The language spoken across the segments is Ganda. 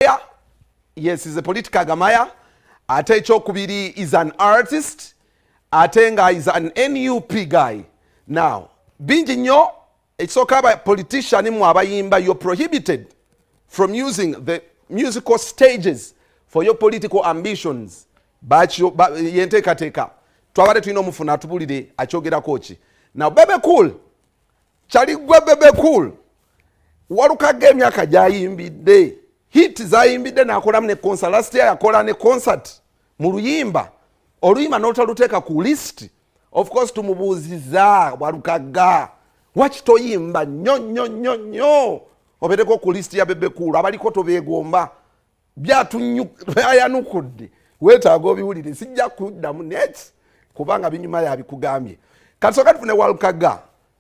Yes, he's a political gamaya. Ate Chokubiri is an artist. Atenga is an NUP guy. Now, Binjinyo, it's okay by politician abayimba, you're prohibited from using the musical stages for your political ambitions. But you yenteka teka. Twabale tuino mufuna tubulide achogera kochi. Now Bebe Cool. Chaligwe Bebe Cool. Waluka game yaka jayimbide. Hit zayimbide na akola mne concert. Last year akola ne concert. Muluyimba. Oluyimba nota luteka ku list. Of course tumubuziza walukaga. Wachitoyimba nyo. Obedeko ku list ya Bebe Cool. Abaliko tobegomba. Byatunyu ayanukudde. Weta agobi wulire sijja kuddamu net kubanga binyuma yabikugambye. Kasoka tufune walukaga.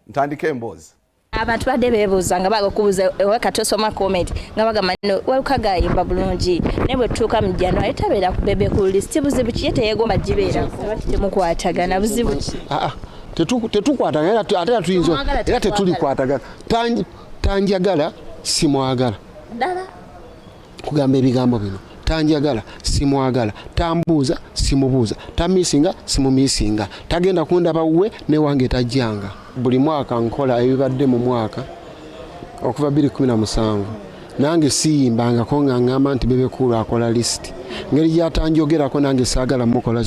Ntandike emboozi. Abantu badde beebuuzanga bakubuuza wakatosoma comment nga bagamba no walukaga yimba bulungi ne bwe tuuka mu January etabeera ku Bebe Cool list buzibu ki yeteyegomba gibeera temukwatagana buzibu ki tetukwatagana ate tuyinza era tetulikwatagana tanjagala simwagala ddala kugamba ebigambo bino tanjagala simwagala tambuuza simubuuza tamisinga simumisinga tagenda kundaba uwe ne wange tajjanga buli mwaka nkola ebibadde mu mwaka okuva 2017 nange siyimbanga ko ngamba nti Bebe Cool akola list ngeri gyatanjogerako nange saagala mukola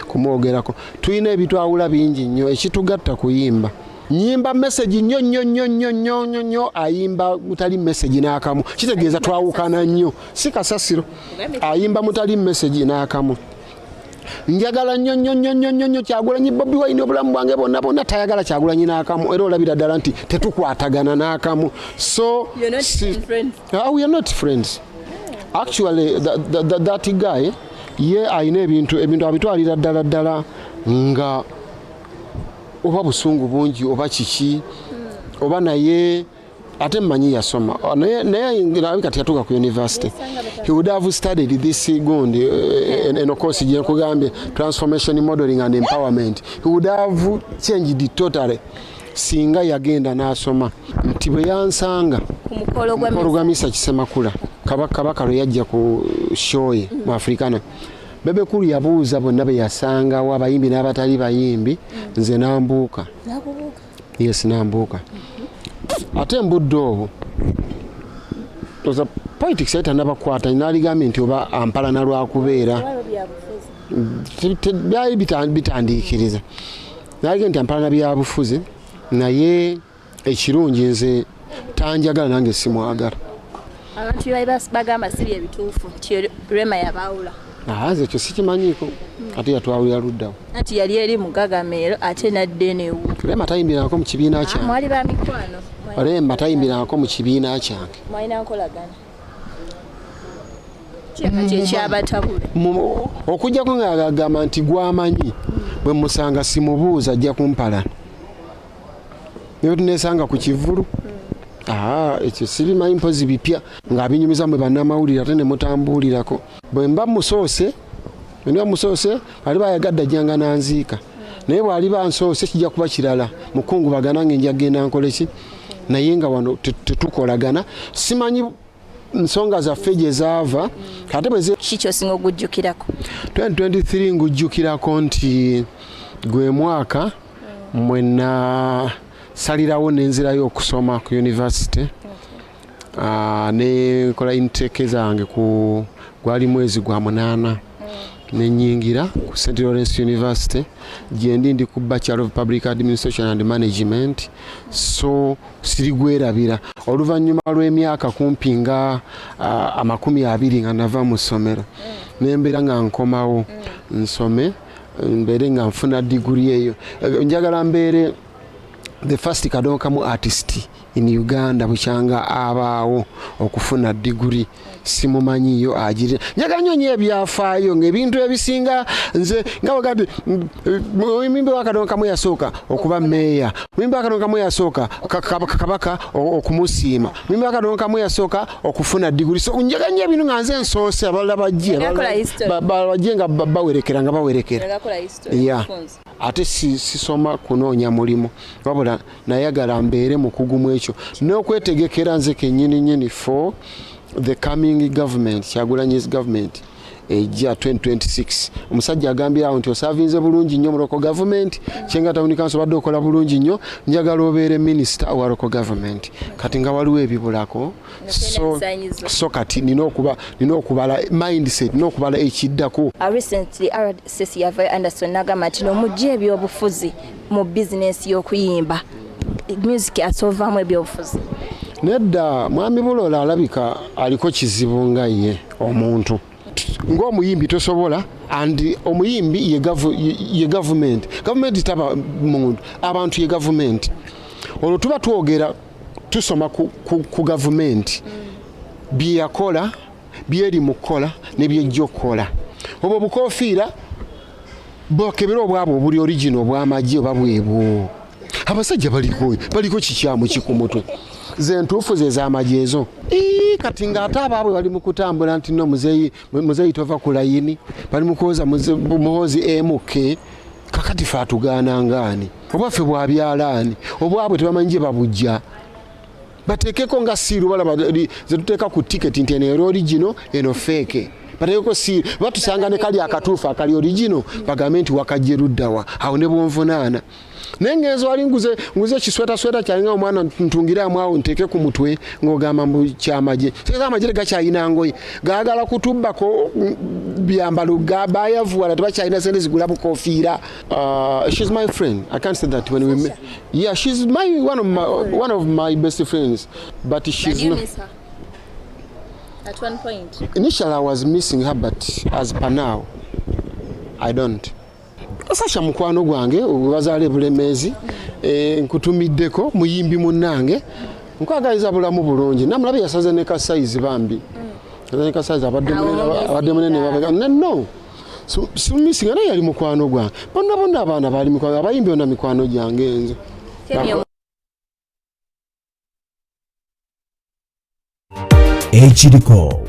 kumwogerako tuyina ebitwawula bingi nnyo ekitugatta kuyimba nyimba message nnyo ayimba mutali message n'akamu kitegeeza twawukana nnyo si kasasiro ayimba mutali message n'akamu njagala nnyo Kyagulanyi Bobi Wine obulamu bwange bonna tayagala Kyagulanyi n'akamu era olabira ddala nti tetukwatagana n'akamu so you're not friends. We are not friends. Actually that guy ayina ebintu abitwalira ddala nga oba busungu bungi oba kiki oba naye ate mmanyi yasoma naye ngirabika tyatuuka ku university. He would have studied this gundi eno course gye nkugambye transformation modeling and empowerment. He would have changed it totally singa yagenda n'asoma nti bwe yansanga kumukolo gwa Misa Kisemakula kabaka lwe yajja ku show ye mu Africana. Bebe Cool yabuuza bonna be yasanga abayimbi n'abatali bayimbi nze nambuuka. Yes, nambuuka. Ate mbudde obwo toza politics ita nabakwata naligambye nti oba ampala na lwakubeera byali bitandikiriza naligambye nti ampala na byabufuzi naye ekirungi nze tanjagala nange simwagala. Abantu bagamba si bye bituufu nti Rema yabaawula. Nze kyo sikimanyiiko ate yatwawulira luddawo ati yali eri mu Gagamero ate nadde newu. Rema tayimbirako mu kibiina kyange. Mwali ba mikwano. Rema tayimbirako mu kibiina kyange. Mwalina nkolagana. Kyabatabule. Okujjako ng'agamba nti gwamanyi bwe musanga simubuuza ajja kumpalana. Niyo tunesanga ku Kivulu. Ekyo sibimanyi mpozi bipya ng'abinyumiza mwe bannamawulire ate ne mutambulirako. Bwe mba musoose bali bayagadde jjanga nanziika. Naye bwali bansoose kijja kuba kirala mukungubagana nge njagenda nkoleki naye nga wano tetukolagana simanyi nsonga zaffe gye zaava ate bwe kikyo singa ogujjukirako 2023 ngujjukirako nti gwe mwaka mwena salirawo nenzirayo okusoma ku university ne kola intake zange ku gwali mwezi gwa 8 nenyingira ku St. Lawrence University gyendi ndi ku Bachelor of Public Administration and Management so sirigwerabira oluvannyuma lw'emyaka kumpi nga 20 nga nava mu ssomero nembeera nga nkomawo nsome mbeere nga nfuna degree eyo njagala mbeere the first kadonkamu artist in Uganda bukyanga abaawo okufuna degree simumanyiyo ajiri njagala nyonye ebyafaayo ng'ebintu ebisinga nze nga bagambye mimbe wakadonkamu yasooka okuba meeya mimbe wakadonkamu yasooka kabaka okumusiima mimbe wakadonkamu yasooka okufuna degree so njagala nnyo ebintu nga nze nsoose abalala bajje nga bawerekera ate sisoma kunoonya mulimu wabula nayagala mbeere mukugu mu ekyo n'okwetegekera nze kennyini fo the coming government, Kyagulanyi's government, ejja 2026 omusajja agambye awo nti osavinze bulungi nnyo mu local government kyenga town council badde okola bulungi nnyo njagala obeere minister wa local government kati nga waliwo ebibulako so kati nina okubala mindset n'okubala ekiddako. Recently RCC yava Anderson n'agamba nti n'omugye ebyobufuzi mu business y'okuyimba music asoovamu ebyobufuzi. Nedda mwami Bulola alabika aliko kizibu nga ye omuntu ng'omuyimbi tosobola and omuyimbi ye government taba muntu abantu ye government olwo tuba twogera tusoma ku government byeyakola byeri mukola ne byejjokola obwo bukofiira bokebera obwabo obuli original obw'amagye oba bwebwo abasajja baliko kikyamu kikumutwe zentuufu ze z'amagye ezo kati ng'ate abaabwe bali mu kutambula nti no muzeeyi tova ku layini bali mu kwoza muhoozi MK kakati fe atugaana ngaani obwaffe bwabyalaani obwabwe tebamanyi gye babujja bateekeko nga siiru balaba zetuteeka ku tiketi nti eno origino eno feke bateekeko siiru batusanga ne kali akatuufu akali origino bagambe nti wakajje luddawa awo ne bwonvunaana nengezo ali nguze kisweta kyalinga omwana ntungiramu awo nteeke ku mutwe ng'ogamba mbu kyamagye seza amagye gakyayina ngoye gaagala kutubbako byambalo bayavuwala tebakyalina sente zigula bukofiira. She's my friend. I can't say that when we met. Yeah, she's one of my best friends, but she's not. Miss her at one point? Initially I was missing her, but as per now I don't. Sasha mukwano gwange obazaale bulemezi nkutumiddeko muyimbi munnange nkwagaliza bulamu bulungi namulabe yasaze ne ka size bambi ne ka size abadde munene babega no so missing naye yali mukwano gwange bonna abaana bali mukwano abayimbi bonna mikwano gyange nze ekiriko